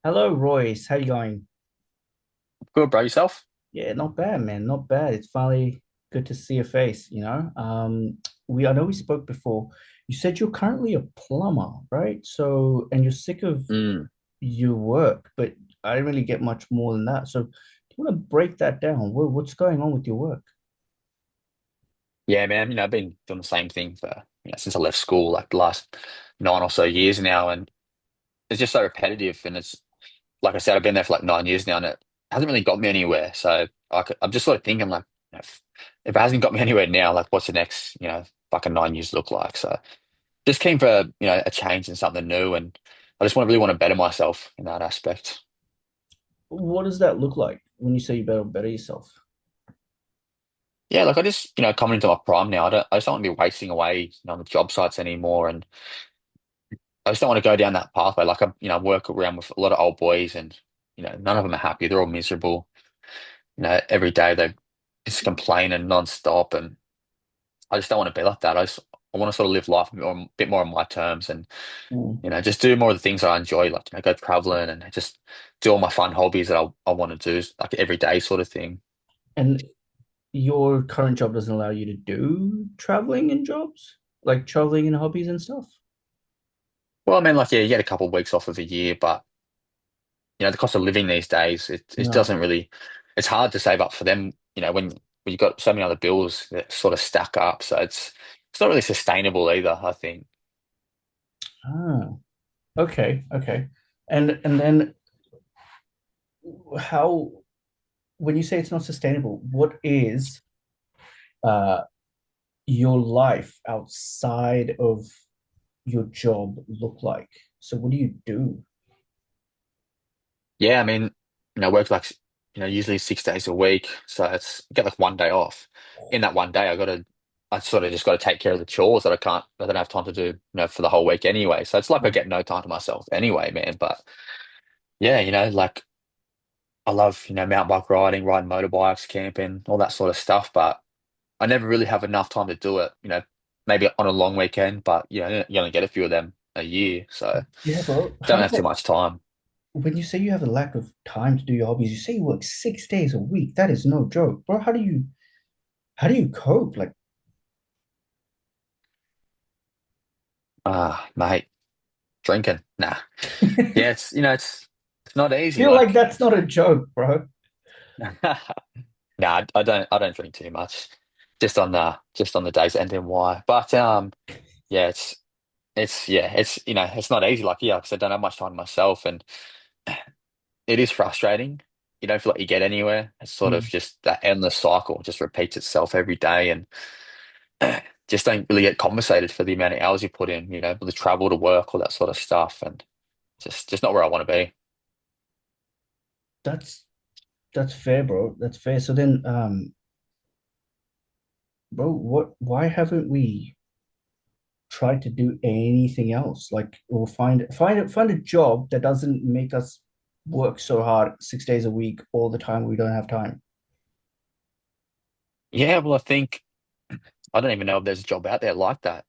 Hello, Royce. How you going? Good, bro. Yourself? Yeah, not bad, man. Not bad. It's finally good to see your face. I know we spoke before. You said you're currently a plumber, right? So, and you're sick of Mm. your work, but I didn't really get much more than that. So, do you want to break that down? What's going on with your work? Yeah, man. I've been doing the same thing for since I left school, like the last 9 or so years now, and it's just so repetitive. And it's like I said, I've been there for like 9 years now, and it hasn't really got me anywhere. So I'm just sort of thinking, like, if it hasn't got me anywhere now, like, what's the next, fucking 9 years look like? So just keen for a change and something new, and I just want to better myself in that aspect. What does that look like when you say you better yourself? Yeah, like I just, coming into my prime now. I just don't want to be wasting away, on the job sites anymore, and I just don't want to go down that pathway. Like I work around with a lot of old boys, and none of them are happy. They're all miserable. Every day they just complaining nonstop, and I just don't want to be like that. I want to sort of live life a bit more on my terms, and Mm. just do more of the things that I enjoy, like go traveling and just do all my fun hobbies that I want to do, like every day sort of thing. And your current job doesn't allow you to do traveling and jobs, like traveling and hobbies and stuff? Well, I mean, like, yeah, you get a couple of weeks off of a year, but the cost of living these days, it No. doesn't really, it's hard to save up for them, when you've got so many other bills that sort of stack up. So it's not really sustainable either, I think. Ah, okay, okay. And then how, when you say it's not sustainable, what is uh your life outside of your job look like? So what do you do? Yeah, I mean, I work like, usually 6 days a week. So I get like one day off. In that one day, I sort of just got to take care of the chores I don't have time to do, for the whole week anyway. So it's like I get no time to myself anyway, man. But yeah, like, I love, mountain bike riding, riding motorbikes, camping, all that sort of stuff. But I never really have enough time to do it. Maybe on a long weekend, but you only get a few of them a year, so Yeah, bro. How don't does have too that, much time. when you say you have a lack of time to do your hobbies, you say you work 6 days a week. That is no joke, bro. How do you cope? Like, Ah, mate, drinking, nah. Yeah, it's not easy. feel like Like, that's not a joke, bro. nah, I don't drink too much. Just on the days that end in Y. But yeah, it's not easy. Like, yeah, because I don't have much time myself, and it is frustrating. You don't feel like you get anywhere. It's sort of Mm. just that endless cycle, just repeats itself every day, and just don't really get compensated for the amount of hours you put in, with the travel to work, all that sort of stuff, and just not where I want to be. That's that's fair, bro. That's fair. So then, bro, why haven't we tried to do anything else? Like, or find a job that doesn't make us work so hard 6 days a week all the time. We don't have time. Yeah, well, I think I don't even know if there's a job out there like that,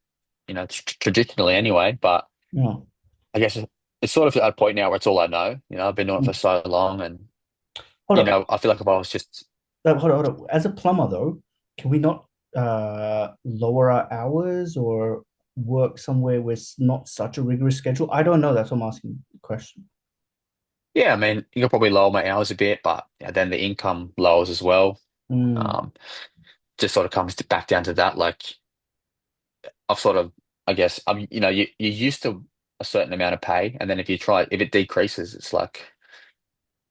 traditionally anyway. But No. I guess it's sort of at a point now where it's all I know. I've been doing it for so long, and Hold up. I feel like if I was just Hold up. As a plumber, though, can we not lower our hours or work somewhere with not such a rigorous schedule? I don't know. That's what I'm asking the question. yeah, I mean, you could probably lower my hours a bit, but then the income lowers as well. Mm. Um, just sort of comes back down to that. Like, I've sort of, I guess, you're used to a certain amount of pay, and then if it decreases, it's like,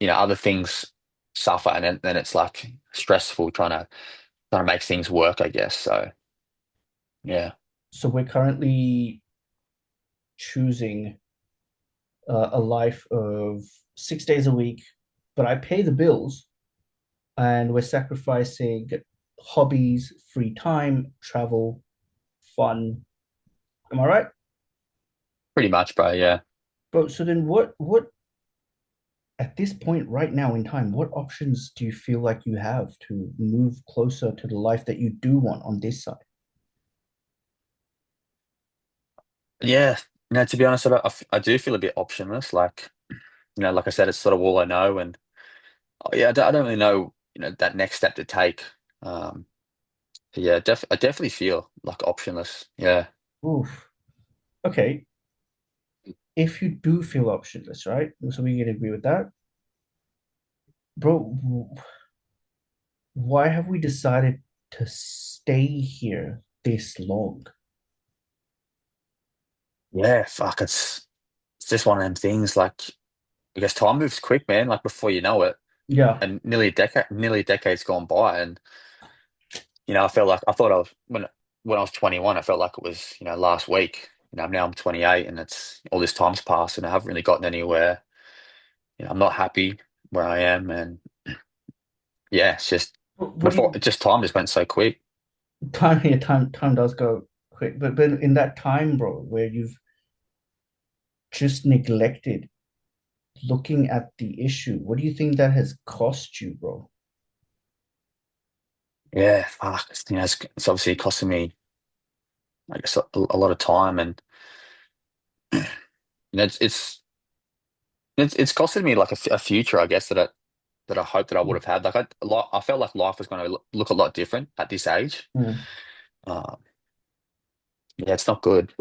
other things suffer, and then it's like stressful trying to make things work, I guess. So yeah, So we're currently choosing a life of 6 days a week, but I pay the bills and we're sacrificing hobbies, free time, travel, fun. Am I right? pretty much, bro. Yeah. Bro, so then what at this point right now in time, what options do you feel like you have to move closer to the life that you do want on this side? Yeah, to be honest, I do feel a bit optionless. Like, like I said, it's sort of all I know, and oh, yeah, I don't really know, that next step to take. Um, yeah, I definitely feel like optionless. Yeah, Oof. Okay, if you do feel optionless, right? So we can agree with that, bro. Why have we decided to stay here this long? yeah, fuck, it's just one of them things. Like, I guess time moves quick, man. Like before you know it, Yeah. and nearly a decade's gone by, and I felt like I thought I was when I was 21, I felt like it was last week. Now I'm 28, and it's all this time's passed, and I haven't really gotten anywhere. I'm not happy where I am, and yeah, it's just What do before you time just went so quick. time? Yeah, time does go quick, but in that time, bro, where you've just neglected looking at the issue, what do you think that has cost you, bro? Yeah, fuck, it's obviously costing me, I guess, a lot of time, and it's costing me like a future, I guess, that I hope that I would have had. Like I felt like life was going to look a lot different at this age. Mm. Um, yeah, it's not good.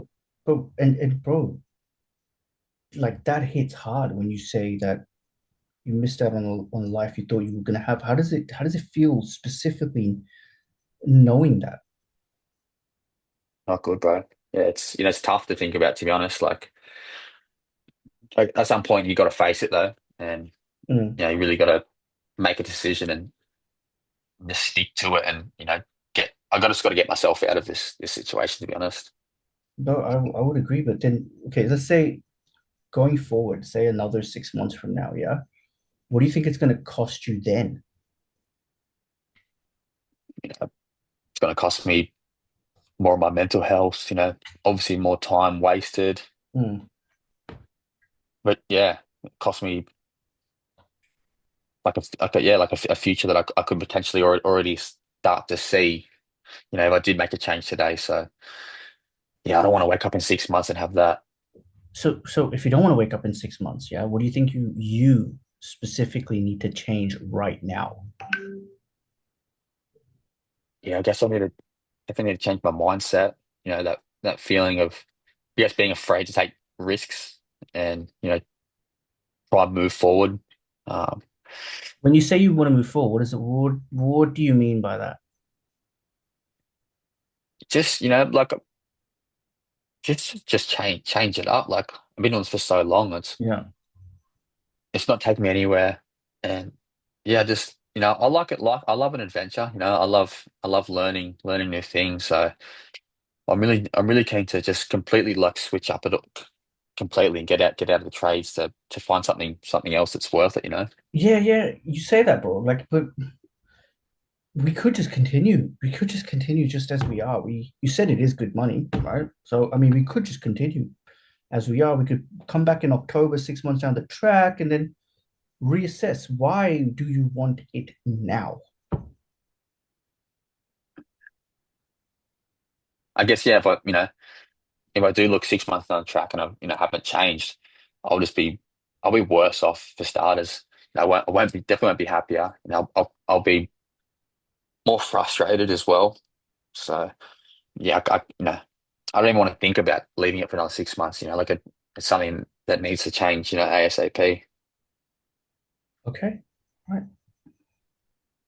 And bro, like that hits hard when you say that you missed out on a life you thought you were gonna have. How does it feel specifically knowing that? Not good, bro. Yeah, it's tough to think about, to be honest. Like at some point you got to face it though, and Mm. you really got to make a decision and just stick to it, and just got to get myself out of this situation, to be honest. No, I would agree, but then okay, let's say going forward, say another 6 months from now, yeah. What do you think it's gonna cost you then? It's going to cost me more of my mental health. Obviously more time wasted, Mm. but yeah, it cost me like a future that I could potentially already start to see. If I did make a change today. So yeah, I don't want to wake up in 6 months and have that. So if you don't want to wake up in 6 months, yeah, what do you think you specifically need to change right now? Yeah, I guess I need to definitely need to change my mindset. That feeling of, I guess, being afraid to take risks and try and move forward. Um, When you say you want to move forward, what is it? What do you mean by that? just like just change it up. Like I've been on this for so long. Yeah. It's not taking me anywhere, and yeah, just I like it. Like I love an adventure. I love learning new things. So I'm really keen to just completely like switch up it completely and get out of the trades to find something else that's worth it. Yeah, yeah, you say that, bro. Like, but we could just continue. We could just continue just as we are. You said it is good money, right? So, I mean, we could just continue as we are. We could come back in October, 6 months down the track, and then reassess. Why do you want it now? I guess yeah, if I do look 6 months down the track and I haven't changed, I'll just be I'll be worse off for starters. I won't be definitely won't be happier. I'll be more frustrated as well. So yeah, I don't even want to think about leaving it for another 6 months. It's something that needs to change. ASAP. Okay. All right.